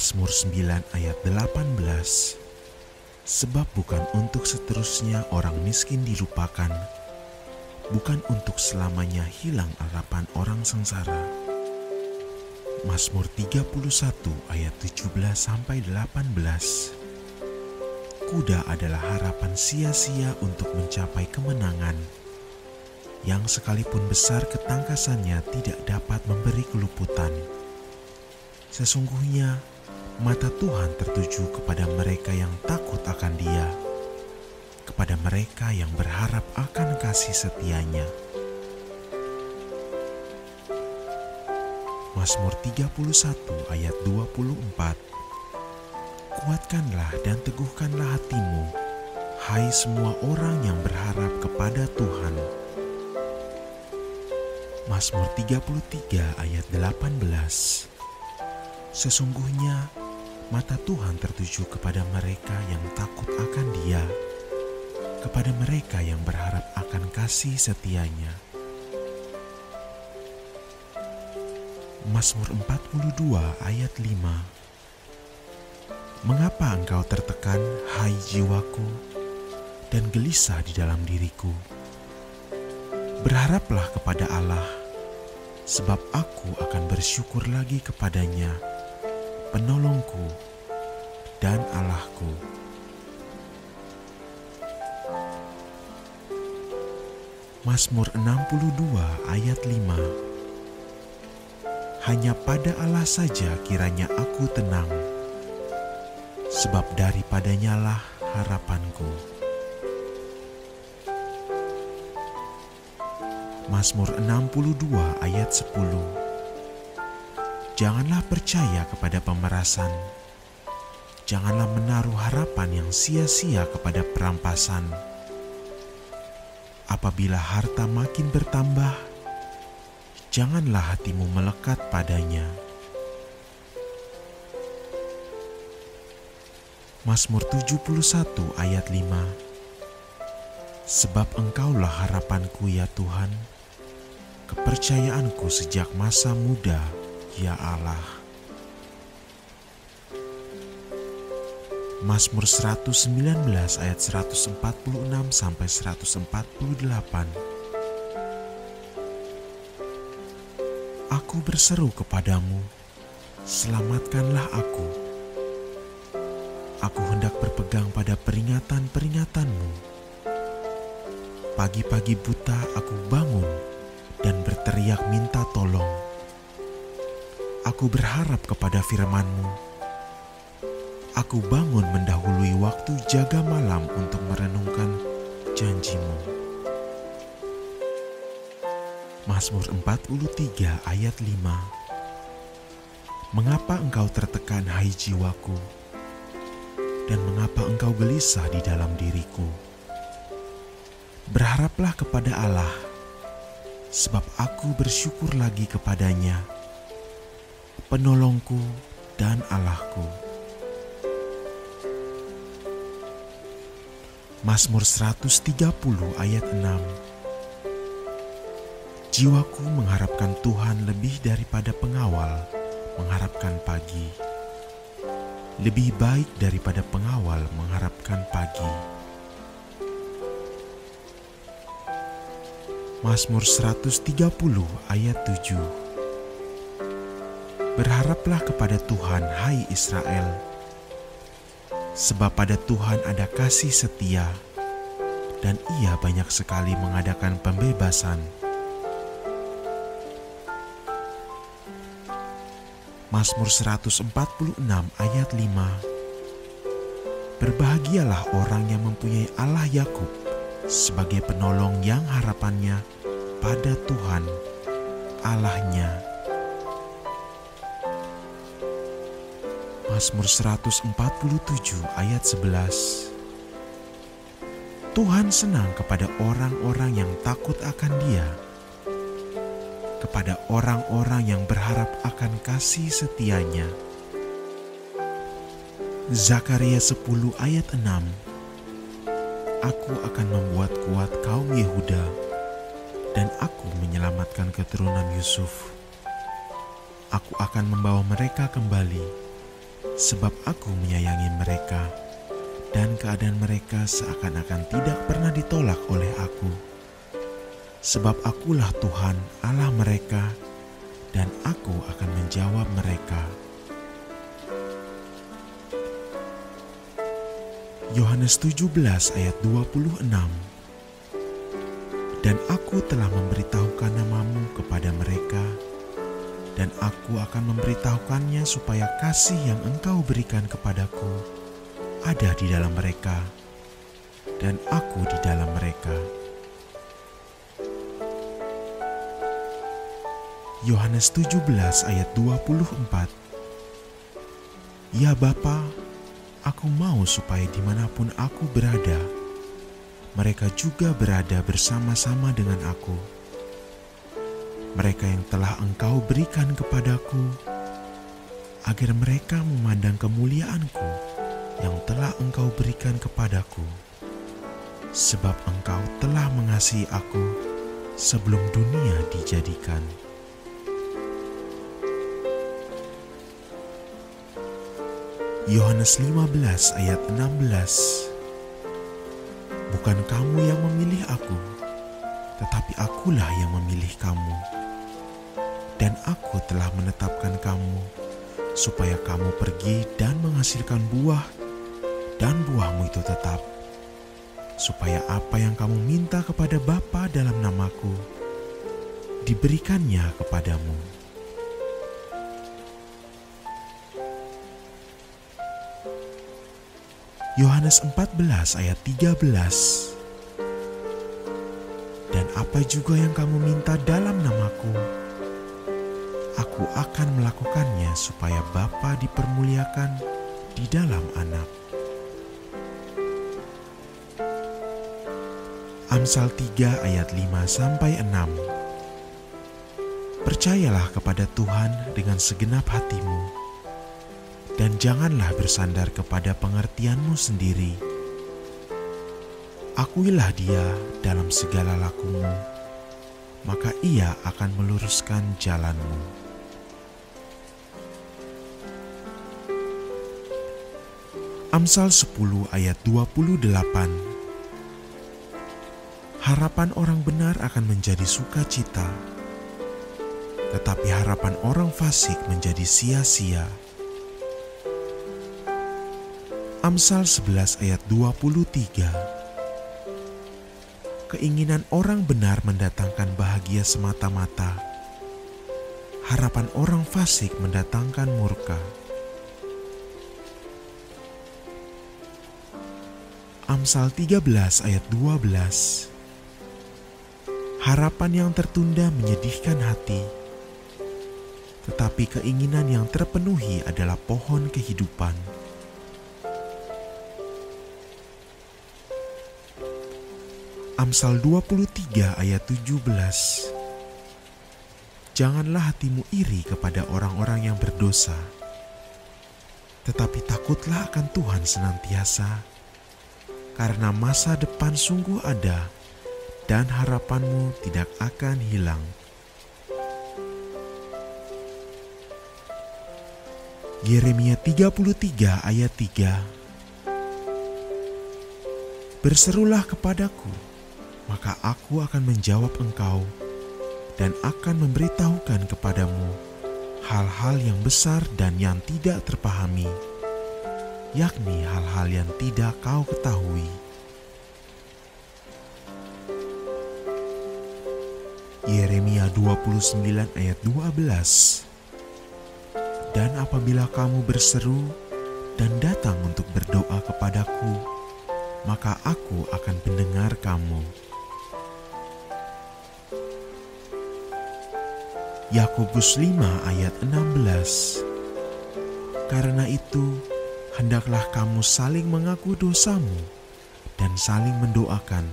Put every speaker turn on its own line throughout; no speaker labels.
Mazmur 9 ayat 18. Sebab bukan untuk seterusnya orang miskin dilupakan, bukan untuk selamanya hilang harapan orang sengsara. Mazmur 31 ayat 17-18. Kuda adalah harapan sia-sia untuk mencapai kemenangan, yang sekalipun besar ketangkasannya tidak dapat memberi keluputan. Sesungguhnya mata Tuhan tertuju kepada mereka yang takut akan Dia, kepada mereka yang berharap akan kasih setia-Nya. Mazmur 31 ayat 24. Kuatkanlah dan teguhkanlah hatimu, hai semua orang yang berharap kepada Tuhan. Mazmur 33 ayat 18. Sesungguhnya mata Tuhan tertuju kepada mereka yang takut akan Dia, kepada mereka yang berharap akan kasih setia-Nya. Mazmur 42 ayat 5. Mengapa engkau tertekan, hai jiwaku, dan gelisah di dalam diriku? Berharaplah kepada Allah, sebab aku akan bersyukur lagi kepada-Nya, penolongku dan Allahku. Mazmur 62 ayat 5. Hanya pada Allah saja kiranya aku tenang, sebab daripadanya lah harapanku. Mazmur 62 ayat 10. Janganlah percaya kepada pemerasan, janganlah menaruh harapan yang sia-sia kepada perampasan. Apabila harta makin bertambah, janganlah hatimu melekat padanya. Mazmur 71 ayat 5. Sebab Engkaulah harapanku ya Tuhan, kepercayaanku sejak masa muda ya Allah. Mazmur 119 ayat 146-148. Aku berseru kepadamu, selamatkanlah aku. Aku hendak berpegang pada peringatan-peringatan-Mu. Pagi-pagi buta aku bangun dan berteriak minta tolong. Aku berharap kepada firman-Mu. Aku bangun mendahului waktu jaga malam untuk merenungkan janji-Mu. Mazmur 43 ayat 5. Mengapa engkau tertekan, hai jiwaku? Dan mengapa engkau gelisah di dalam diriku? Berharaplah kepada Allah, sebab aku bersyukur lagi kepada-Nya, penolongku dan Allahku. Mazmur 130 ayat 6. Jiwaku mengharapkan Tuhan lebih daripada pengawal mengharapkan pagi. Lebih baik daripada pengawal mengharapkan pagi. Mazmur 130 ayat 7. Berharaplah kepada Tuhan, hai Israel, sebab pada Tuhan ada kasih setia, dan Ia banyak sekali mengadakan pembebasan. Mazmur 146 ayat 5. Berbahagialah orang yang mempunyai Allah Yakub sebagai penolong yang harapannya pada Tuhan Allah-Nya. Mazmur 147 ayat 11. Tuhan senang kepada orang-orang yang takut akan Dia, kepada orang-orang yang berharap akan kasih setia-Nya. Zakaria 10 ayat 6. Aku akan membuat kuat kaum Yehuda, dan aku menyelamatkan keturunan Yusuf. Aku akan membawa mereka kembali sebab aku menyayangi mereka, dan keadaan mereka seakan-akan tidak pernah ditolak oleh aku. Sebab akulah Tuhan Allah mereka, dan aku akan menjawab mereka. Yohanes 17 ayat 26. Dan aku telah memberitahukan namamu kepada mereka, dan aku akan memberitahukannya supaya kasih yang engkau berikan kepadaku ada di dalam mereka, dan aku di dalam mereka. Yohanes 17 ayat 24. Ya Bapa, aku mau supaya dimanapun aku berada, mereka juga berada bersama-sama dengan aku. Mereka yang telah engkau berikan kepadaku, agar mereka memandang kemuliaanku yang telah engkau berikan kepadaku, sebab engkau telah mengasihi aku sebelum dunia dijadikan. Yohanes 15 ayat 16. Bukan kamu yang memilih aku, tetapi akulah yang memilih kamu. Dan aku telah menetapkan kamu, supaya kamu pergi dan menghasilkan buah, dan buahmu itu tetap, supaya apa yang kamu minta kepada Bapa dalam namaku, diberikannya kepadamu. Yohanes 14 ayat 13. Dan apa juga yang kamu minta dalam namaku, aku akan melakukannya supaya Bapa dipermuliakan di dalam Anak. Amsal 3 ayat 5-6. Percayalah kepada Tuhan dengan segenap hatimu, dan janganlah bersandar kepada pengertianmu sendiri. Akuilah Dia dalam segala lakumu, maka Ia akan meluruskan jalanmu. Amsal 10 ayat 28. Harapan orang benar akan menjadi sukacita, tetapi harapan orang fasik menjadi sia-sia. Amsal 11 ayat 23. Keinginan orang benar mendatangkan bahagia semata-mata, harapan orang fasik mendatangkan murka. Amsal 13 ayat 12. Harapan yang tertunda menyedihkan hati, tetapi keinginan yang terpenuhi adalah pohon kehidupan. Amsal 23 ayat 17. Janganlah hatimu iri kepada orang-orang yang berdosa, tetapi takutlah akan Tuhan senantiasa, karena masa depan sungguh ada, dan harapanmu tidak akan hilang. Yeremia 33 ayat 3. Berserulah kepadaku, maka aku akan menjawab engkau dan akan memberitahukan kepadamu hal-hal yang besar dan yang tidak terpahami, yakni hal-hal yang tidak kau ketahui. Yeremia 29 ayat 12. Dan apabila kamu berseru dan datang untuk berdoa kepadaku, maka aku akan mendengar kamu. Yakobus 5 ayat 16. Karena itu, hendaklah kamu saling mengaku dosamu dan saling mendoakan,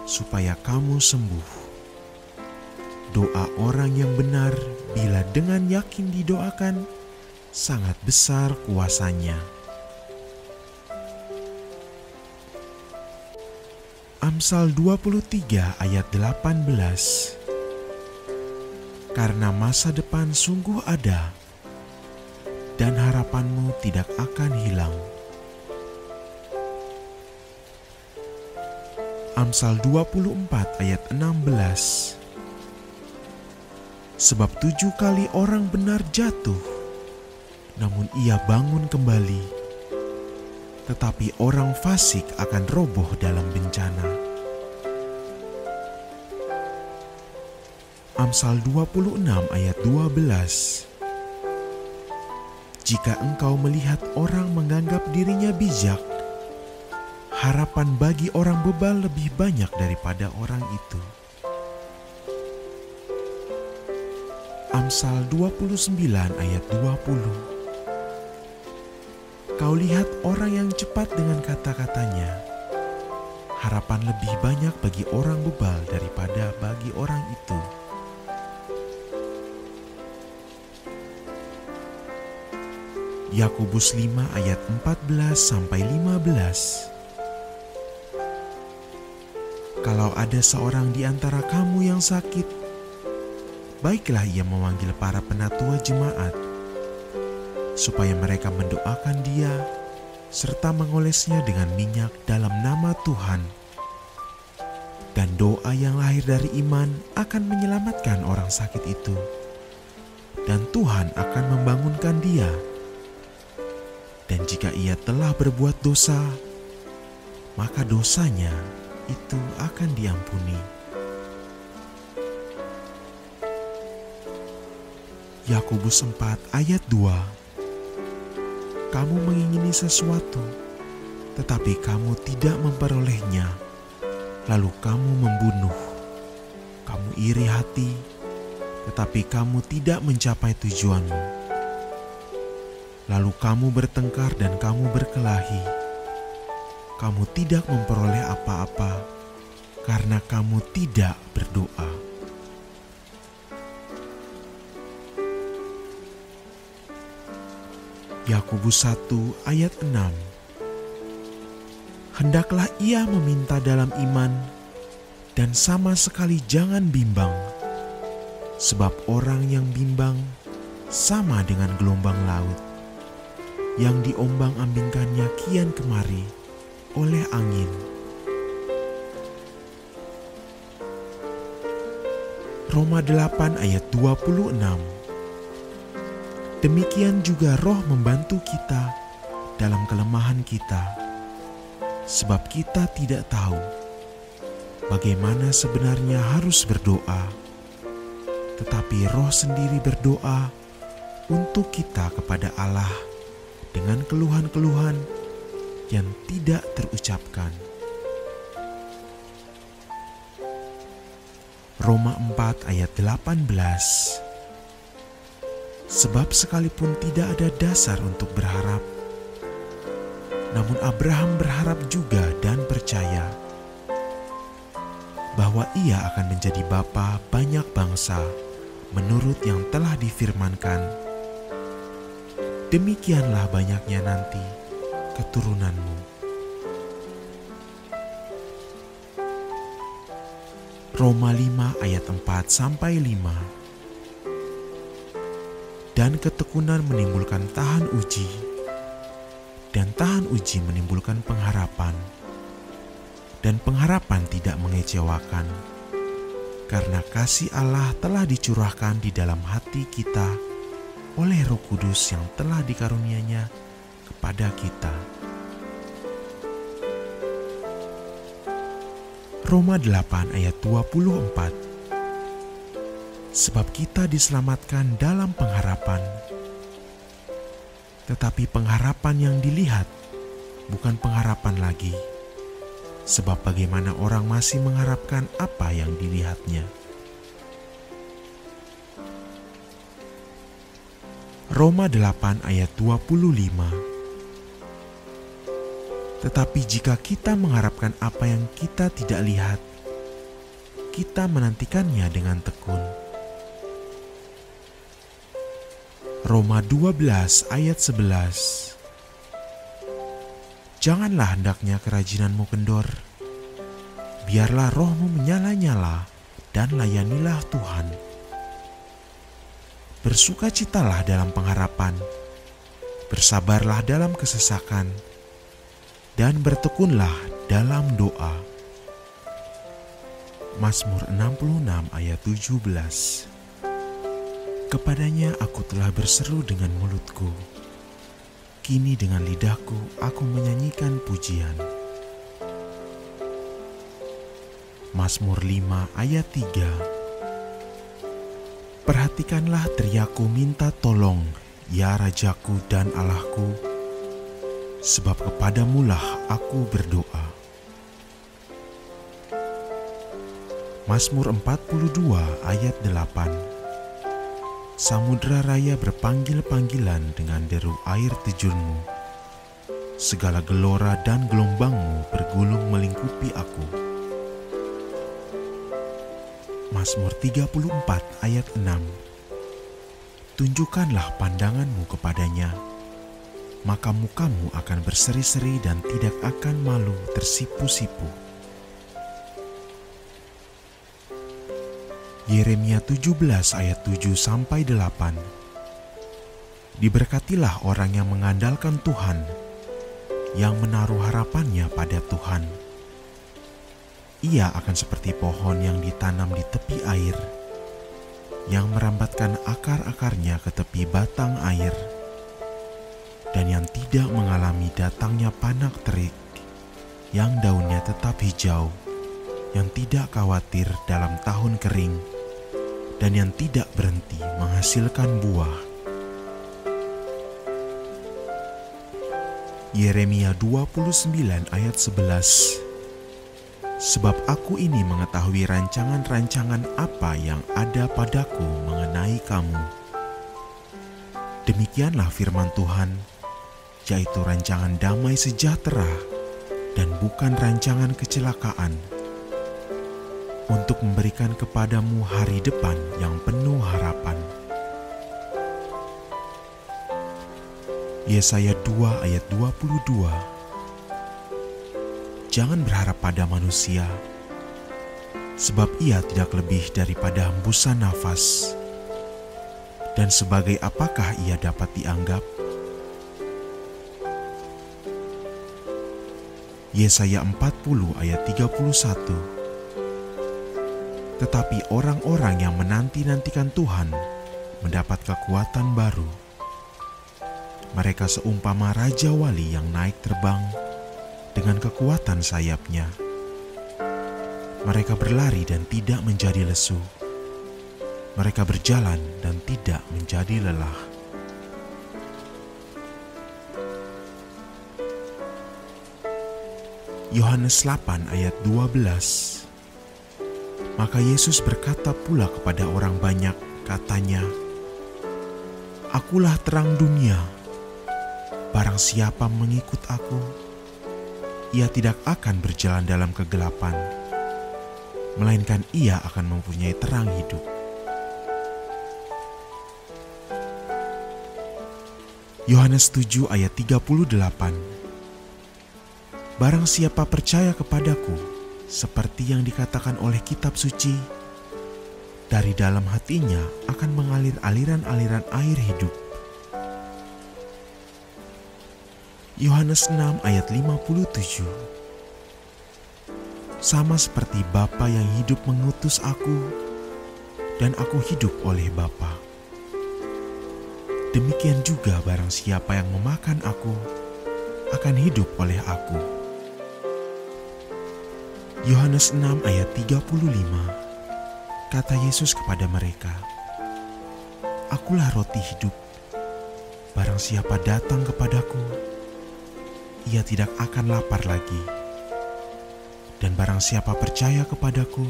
supaya kamu sembuh. Doa orang yang benar bila dengan yakin didoakan, sangat besar kuasanya. Amsal 23 ayat 18. Karena masa depan sungguh ada, dan harapanmu tidak akan hilang. Amsal 24 ayat 16. Sebab 7 kali orang benar jatuh, namun ia bangun kembali, tetapi orang fasik akan roboh dalam bencana. Amsal 26 ayat 12. Jika engkau melihat orang menganggap dirinya bijak, harapan bagi orang bebal lebih banyak daripada orang itu. Amsal 29 ayat 20. Kau lihat orang yang cepat dengan kata-katanya, harapan lebih banyak bagi orang bebal daripada bagi orang itu. Yakobus 5 ayat 14-15. Kalau ada seorang di antara kamu yang sakit, baiklah ia memanggil para penatua jemaat, supaya mereka mendoakan dia, serta mengolesnya dengan minyak dalam nama Tuhan. Dan doa yang lahir dari iman akan menyelamatkan orang sakit itu, dan Tuhan akan membangunkan dia. Dan jika ia telah berbuat dosa, maka dosanya itu akan diampuni. Yakobus 4 ayat 2. Kamu mengingini sesuatu, tetapi kamu tidak memperolehnya, lalu kamu membunuh. Kamu iri hati, tetapi kamu tidak mencapai tujuanmu. Lalu kamu bertengkar dan kamu berkelahi. Kamu tidak memperoleh apa-apa karena kamu tidak berdoa. Yakobus 1 ayat 6. Hendaklah ia meminta dalam iman dan sama sekali jangan bimbang, sebab orang yang bimbang sama dengan gelombang laut yang diombang-ambingkannya kian kemari oleh angin. Roma 8 ayat 26. Demikian juga Roh membantu kita dalam kelemahan kita, sebab kita tidak tahu bagaimana sebenarnya harus berdoa, tetapi Roh sendiri berdoa untuk kita kepada Allah dengan keluhan-keluhan yang tidak terucapkan. Roma 4 ayat 18. Sebab sekalipun tidak ada dasar untuk berharap, namun Abraham berharap juga dan percaya bahwa ia akan menjadi bapa banyak bangsa menurut yang telah difirmankan, demikianlah banyaknya nanti keturunanmu. Roma 5 ayat 4-5. Dan ketekunan menimbulkan tahan uji, dan tahan uji menimbulkan pengharapan, dan pengharapan tidak mengecewakan, karena kasih Allah telah dicurahkan di dalam hati kita oleh Roh Kudus yang telah dikaruniainya kepada kita. Roma 8 ayat 24. Sebab kita diselamatkan dalam pengharapan, tetapi pengharapan yang dilihat bukan pengharapan lagi, sebab bagaimana orang masih mengharapkan apa yang dilihatnya. Roma 8 ayat 25. Tetapi jika kita mengharapkan apa yang kita tidak lihat, kita menantikannya dengan tekun. Roma 12 ayat 11. Janganlah hendaknya kerajinanmu kendor, biarlah rohmu menyala-nyala dan layanilah Tuhan. Bersukacitalah dalam pengharapan, bersabarlah dalam kesesakan, dan bertekunlah dalam doa. Mazmur 66 ayat 17. Kepadanya aku telah berseru dengan mulutku, kini dengan lidahku aku menyanyikan pujian. Mazmur 5 ayat 3. Perhatikanlah teriaku minta tolong, ya Rajaku dan Allahku, sebab kepadamulah aku berdoa. Mazmur 42 ayat 8. Samudra raya berpanggil-panggilan dengan deru air terjunmu. Segala gelora dan gelombangmu bergulung melingkupi aku. Mazmur 34 ayat 6. Tunjukkanlah pandanganmu kepadanya, maka mukamu akan berseri-seri dan tidak akan malu tersipu-sipu. Yeremia 17 ayat 7-8. Diberkatilah orang yang mengandalkan Tuhan, yang menaruh harapannya pada Tuhan. Ia akan seperti pohon yang ditanam di tepi air, yang merambatkan akar-akarnya ke tepi batang air, dan yang tidak mengalami datangnya panak terik, yang daunnya tetap hijau, yang tidak khawatir dalam tahun kering, dan yang tidak berhenti menghasilkan buah. Yeremia 29 ayat 11. Sebab aku ini mengetahui rancangan-rancangan apa yang ada padaku mengenai kamu. Demikianlah firman Tuhan, yaitu rancangan damai sejahtera dan bukan rancangan kecelakaan, untuk memberikan kepadamu hari depan yang penuh harapan. Yesaya 2 ayat 22. Jangan berharap pada manusia, sebab ia tidak lebih daripada hembusan nafas. Dan sebagai apakah ia dapat dianggap? Yesaya 40 ayat 31. Tetapi orang-orang yang menanti-nantikan Tuhan mendapat kekuatan baru. Mereka seumpama raja wali yang naik terbang dengan kekuatan sayapnya. Mereka berlari dan tidak menjadi lesu. Mereka berjalan dan tidak menjadi lelah. Yohanes 8 ayat 12. Maka Yesus berkata pula kepada orang banyak, katanya, Akulah terang dunia. Barang siapa mengikut aku, ia tidak akan berjalan dalam kegelapan, melainkan ia akan mempunyai terang hidup. Yohanes 7 ayat 38. Barang siapa percaya kepadaku, seperti yang dikatakan oleh kitab suci, dari dalam hatinya akan mengalir aliran-aliran air hidup. Yohanes 6 ayat 57. Sama seperti Bapa yang hidup mengutus aku, dan aku hidup oleh Bapa, demikian juga barang siapa yang memakan aku, akan hidup oleh aku. Yohanes 6 ayat 35. Kata Yesus kepada mereka, Akulah roti hidup. Barang siapa datang kepadaku, ia tidak akan lapar lagi. Dan barang siapa percaya kepadaku,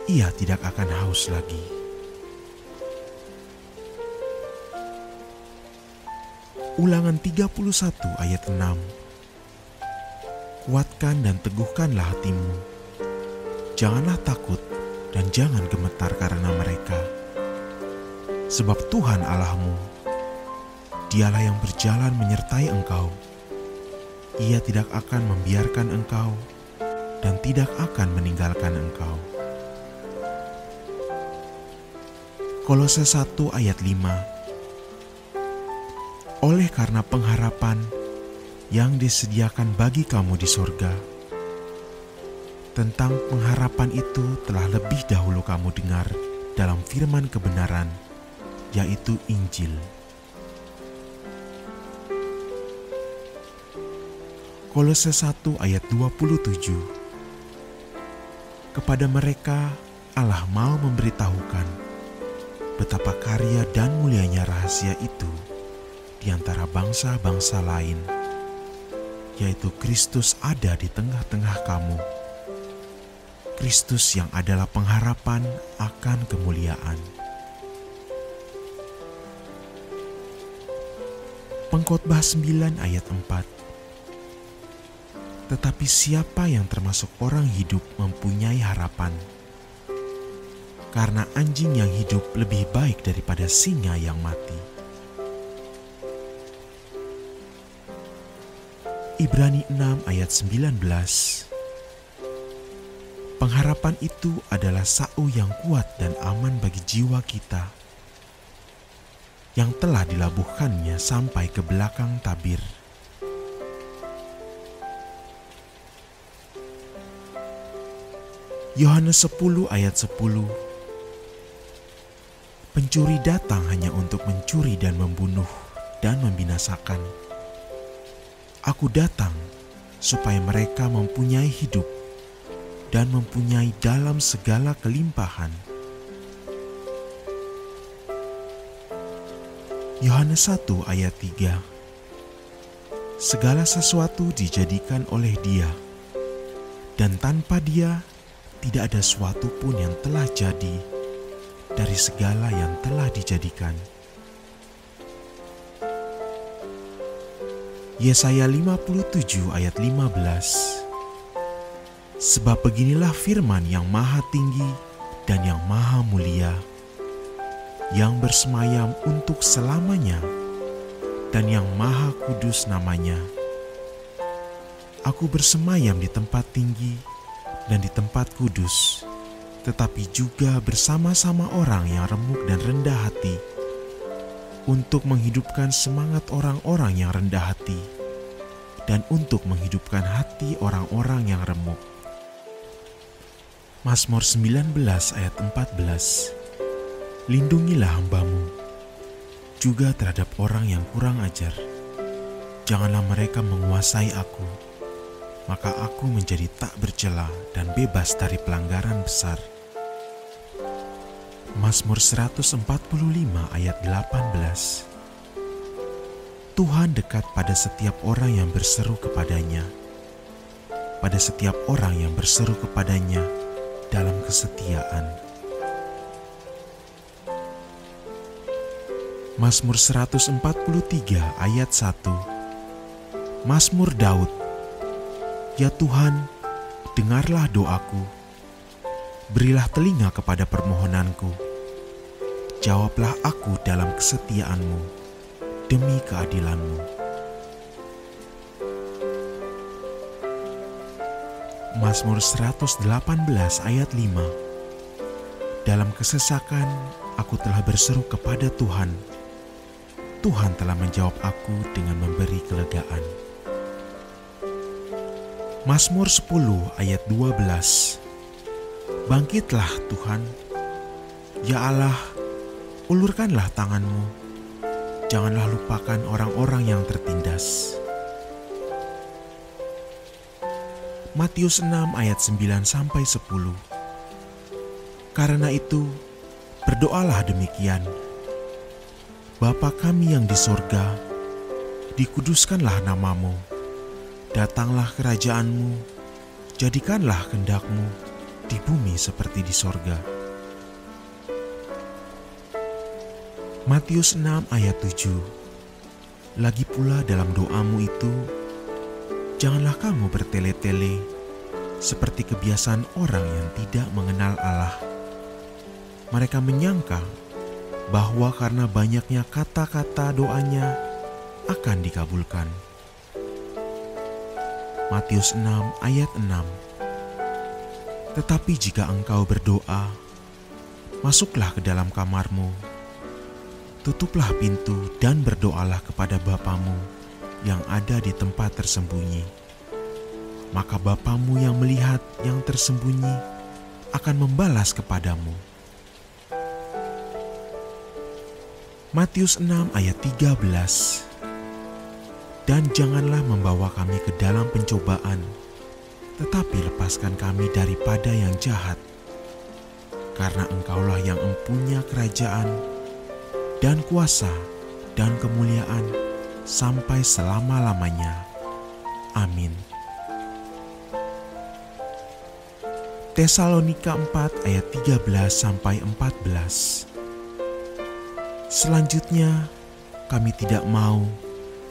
ia tidak akan haus lagi. Ulangan 31 ayat 6. Kuatkan dan teguhkanlah hatimu. Janganlah takut dan jangan gemetar karena mereka. Sebab Tuhan Allahmu, Dialah yang berjalan menyertai engkau. Ia tidak akan membiarkan engkau dan tidak akan meninggalkan engkau. Kolose 1 ayat 5. oleh karena pengharapan yang disediakan bagi kamu di sorga. Tentang pengharapan itu telah lebih dahulu kamu dengar dalam firman kebenaran, yaitu Injil. Kolose 1 ayat 27. Kepada mereka Allah mau memberitahukan betapa karya dan mulianya rahasia itu di antara bangsa-bangsa lain, yaitu Kristus ada di tengah-tengah kamu. Kristus yang adalah pengharapan akan kemuliaan. Pengkhotbah 9 ayat 4. Tetapi siapa yang termasuk orang hidup mempunyai harapan, karena anjing yang hidup lebih baik daripada singa yang mati. Ibrani 6 ayat 19. Pengharapan itu adalah sau yang kuat dan aman bagi jiwa kita, yang telah dilabuhkannya sampai ke belakang tabir. Yohanes 10 ayat 10. Pencuri datang hanya untuk mencuri dan membunuh dan membinasakan. Aku datang supaya mereka mempunyai hidup dan mempunyai dalam segala kelimpahan. Yohanes 1 ayat 3. Segala sesuatu dijadikan oleh Dia, dan tanpa Dia tidak ada suatu pun yang telah jadi dari segala yang telah dijadikan. Yesaya 57 ayat 15. Sebab beginilah firman yang maha tinggi dan yang maha mulia, yang bersemayam untuk selamanya dan yang maha kudus namanya. Aku bersemayam di tempat tinggi dan di tempat kudus, tetapi juga bersama-sama orang yang remuk dan rendah hati, untuk menghidupkan semangat orang-orang yang rendah hati, dan untuk menghidupkan hati orang-orang yang remuk. Mazmur 19 ayat 14. Lindungilah hamba-Mu juga terhadap orang yang kurang ajar. Janganlah mereka menguasai aku, maka aku menjadi tak bercela dan bebas dari pelanggaran besar. Mazmur 145 ayat 18. Tuhan dekat pada setiap orang yang berseru kepadanya, pada setiap orang yang berseru kepadanya dalam kesetiaan. Mazmur 143 ayat 1. Mazmur Daud. Ya Tuhan, dengarlah doaku, berilah telinga kepada permohonanku, jawablah aku dalam kesetiaan-Mu demi keadilan-Mu. Mazmur 118 ayat 5. Dalam kesesakan aku telah berseru kepada Tuhan. Tuhan telah menjawab aku dengan memberi kelegaan. Mazmur 10 ayat 12. Bangkitlah Tuhan, ya Allah, ulurkanlah tangan-Mu, janganlah lupakan orang-orang yang tertindas. Matius 6 ayat 9-10. Karena itu, berdoalah demikian. Bapa kami yang di sorga, dikuduskanlah nama-Mu, datanglah kerajaan-Mu, jadikanlah kehendak-Mu di bumi seperti di sorga. Matius 6 ayat 7. Lagi pula dalam doamu itu, janganlah kamu bertele-tele seperti kebiasaan orang yang tidak mengenal Allah. Mereka menyangka bahwa karena banyaknya kata-kata doanya akan dikabulkan. Matius 6 ayat 6. Tetapi jika engkau berdoa, masuklah ke dalam kamarmu, tutuplah pintu dan berdoalah kepada Bapamu yang ada di tempat tersembunyi. Maka Bapamu yang melihat yang tersembunyi akan membalas kepadamu. Matius 6 ayat 13. Dan janganlah membawa kami ke dalam pencobaan, tetapi lepaskan kami daripada yang jahat. Karena Engkaulah yang empunya kerajaan dan kuasa dan kemuliaan sampai selama-lamanya. Amin. Tesalonika 4 ayat 13-14. Selanjutnya, kami tidak mau,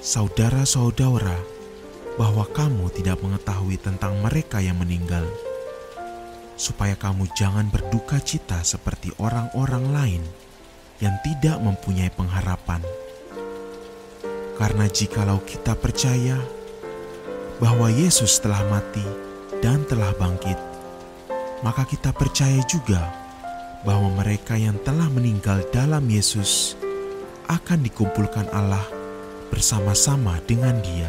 saudara-saudara, bahwa kamu tidak mengetahui tentang mereka yang meninggal, supaya kamu jangan berduka cita seperti orang-orang lain yang tidak mempunyai pengharapan. Karena jikalau kita percaya bahwa Yesus telah mati dan telah bangkit, maka kita percaya juga bahwa mereka yang telah meninggal dalam Yesus akan dikumpulkan Allah bersama-sama dengan Dia.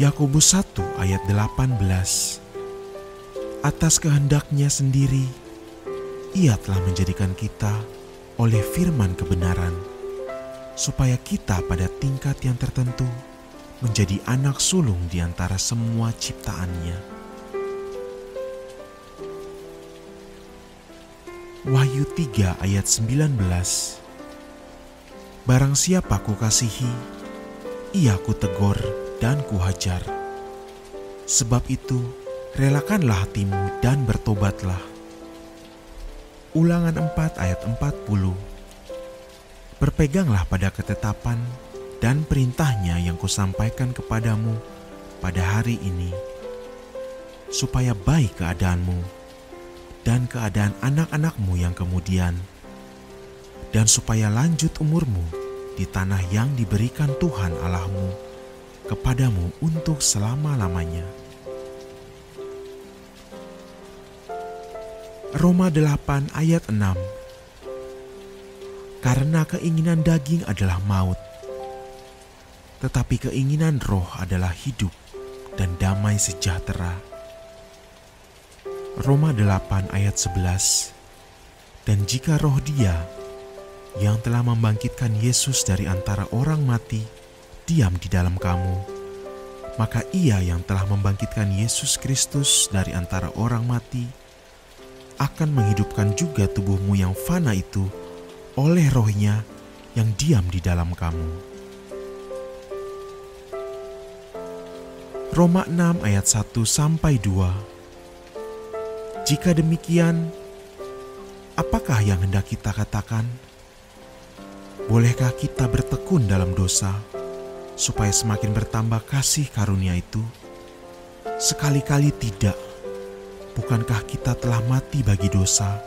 Yakobus 1 ayat 18. Atas kehendaknya sendiri, Ia telah menjadikan kita oleh firman kebenaran, supaya kita pada tingkat yang tertentu menjadi anak sulung di antara semua ciptaannya. Wahyu 3 ayat 19. Barang siapa kukasihi, ia kutegur dan kuhajar. Sebab itu, relakanlah hatimu dan bertobatlah. Ulangan 4 ayat 40. Berpeganglah pada ketetapan dan perintahnya yang kusampaikan kepadamu pada hari ini, supaya baik keadaanmu dan keadaan anak-anakmu yang kemudian, dan supaya lanjut umurmu di tanah yang diberikan Tuhan Allahmu kepadamu untuk selama-lamanya. Roma 8 ayat 6. Karena keinginan daging adalah maut, tetapi keinginan roh adalah hidup dan damai sejahtera. Roma 8 ayat 11. Dan jika roh Dia yang telah membangkitkan Yesus dari antara orang mati diam di dalam kamu, maka Ia yang telah membangkitkan Yesus Kristus dari antara orang mati akan menghidupkan juga tubuhmu yang fana itu oleh roh-Nya yang diam di dalam kamu. Roma 6 ayat 1-2. Jika demikian, apakah yang hendak kita katakan? Bolehkah kita bertekun dalam dosa supaya semakin bertambah kasih karunia itu? Sekali-kali tidak. Bukankah kita telah mati bagi dosa?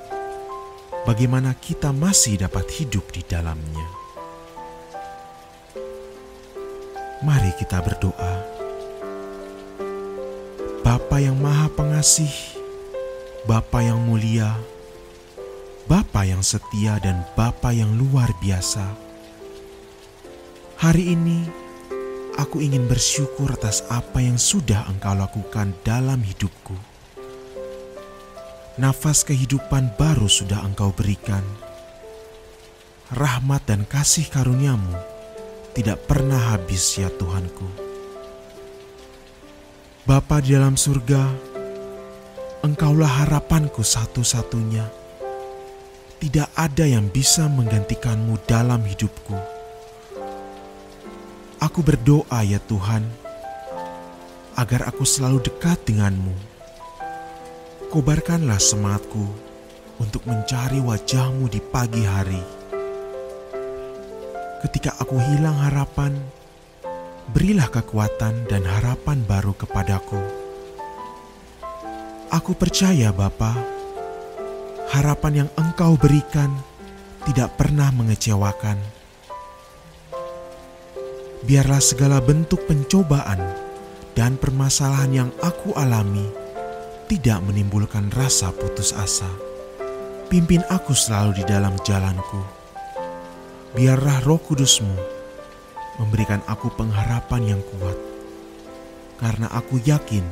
Bagaimana kita masih dapat hidup di dalamnya? Mari kita berdoa. Bapa yang Maha Pengasih, Bapa yang mulia, Bapa yang setia dan Bapa yang luar biasa. Hari ini aku ingin bersyukur atas apa yang sudah Engkau lakukan dalam hidupku. Nafas kehidupan baru sudah Engkau berikan. Rahmat dan kasih karunia-Mu tidak pernah habis ya Tuhanku. Bapa di dalam surga, Engkaulah harapanku satu-satunya. Tidak ada yang bisa menggantikan-Mu dalam hidupku. Aku berdoa ya Tuhan, agar aku selalu dekat dengan-Mu. Kobarkanlah semangatku untuk mencari wajah-Mu di pagi hari. Ketika aku hilang harapan, berilah kekuatan dan harapan baru kepadaku. Aku percaya Bapa, harapan yang Engkau berikan tidak pernah mengecewakan. Biarlah segala bentuk pencobaan dan permasalahan yang aku alami tidak menimbulkan rasa putus asa. Pimpin aku selalu di dalam jalanku. Biarlah Roh Kudus-Mu memberikan aku pengharapan yang kuat, karena aku yakin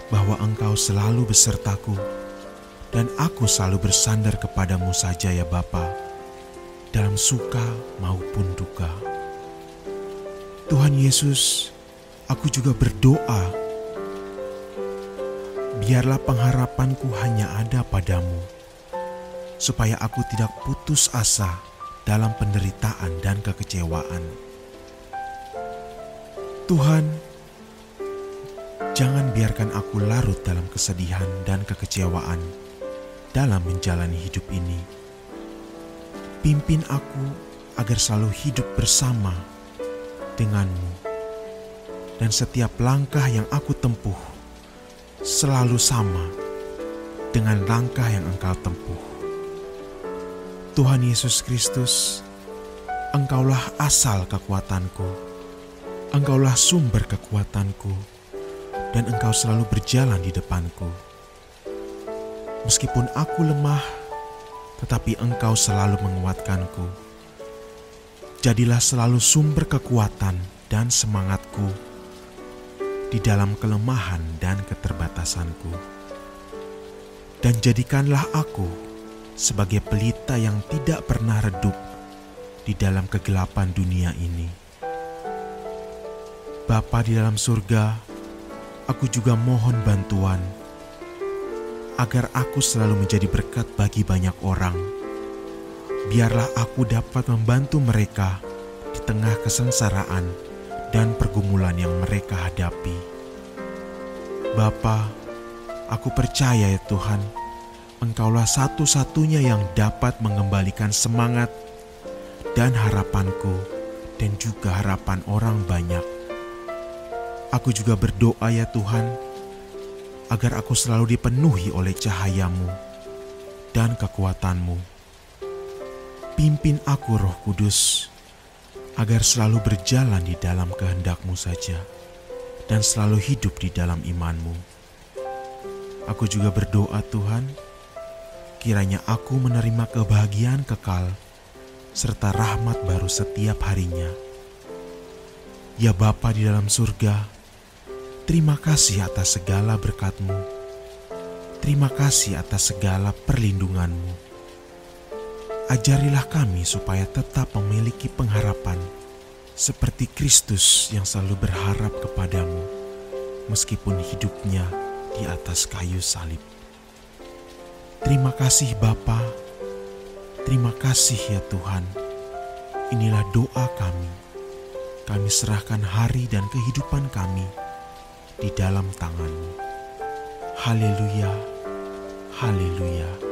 bahwa Engkau selalu besertaku, dan aku selalu bersandar kepadamu saja ya Bapa, dalam suka maupun duka. Tuhan Yesus, aku juga berdoa, biarlah pengharapanku hanya ada padamu, supaya aku tidak putus asa dalam penderitaan dan kekecewaan. Tuhan, jangan biarkan aku larut dalam kesedihan dan kekecewaan dalam menjalani hidup ini. Pimpin aku agar selalu hidup bersama denganmu, dan setiap langkah yang aku tempuh selalu sama dengan langkah yang Engkau tempuh. Tuhan Yesus Kristus, Engkaulah asal kekuatanku, Engkaulah sumber kekuatanku, dan Engkau selalu berjalan di depanku. Meskipun aku lemah, tetapi Engkau selalu menguatkanku. Jadilah selalu sumber kekuatan dan semangatku di dalam kelemahan dan keterbatasanku. Dan jadikanlah aku sebagai pelita yang tidak pernah redup di dalam kegelapan dunia ini. Bapa di dalam surga, aku juga mohon bantuan agar aku selalu menjadi berkat bagi banyak orang. Biarlah aku dapat membantu mereka di tengah kesengsaraan dan pergumulan yang mereka hadapi. Bapa, aku percaya ya Tuhan, Engkaulah satu-satunya yang dapat mengembalikan semangat dan harapanku, dan juga harapan orang banyak. Aku juga berdoa ya Tuhan, agar aku selalu dipenuhi oleh cahaya-Mu dan kekuatan-Mu. Pimpin aku Roh Kudus, agar selalu berjalan di dalam kehendak-Mu saja, dan selalu hidup di dalam iman-Mu. Aku juga berdoa Tuhan, kiranya aku menerima kebahagiaan kekal serta rahmat baru setiap harinya. Ya Bapa di dalam surga, terima kasih atas segala berkat-Mu. Terima kasih atas segala perlindungan-Mu. Ajarilah kami supaya tetap memiliki pengharapan seperti Kristus yang selalu berharap kepadamu meskipun hidupnya di atas kayu salib. Terima kasih Bapa, terima kasih ya Tuhan. Inilah doa kami. Kami serahkan hari dan kehidupan kami di dalam tangan-Mu. Haleluya, haleluya.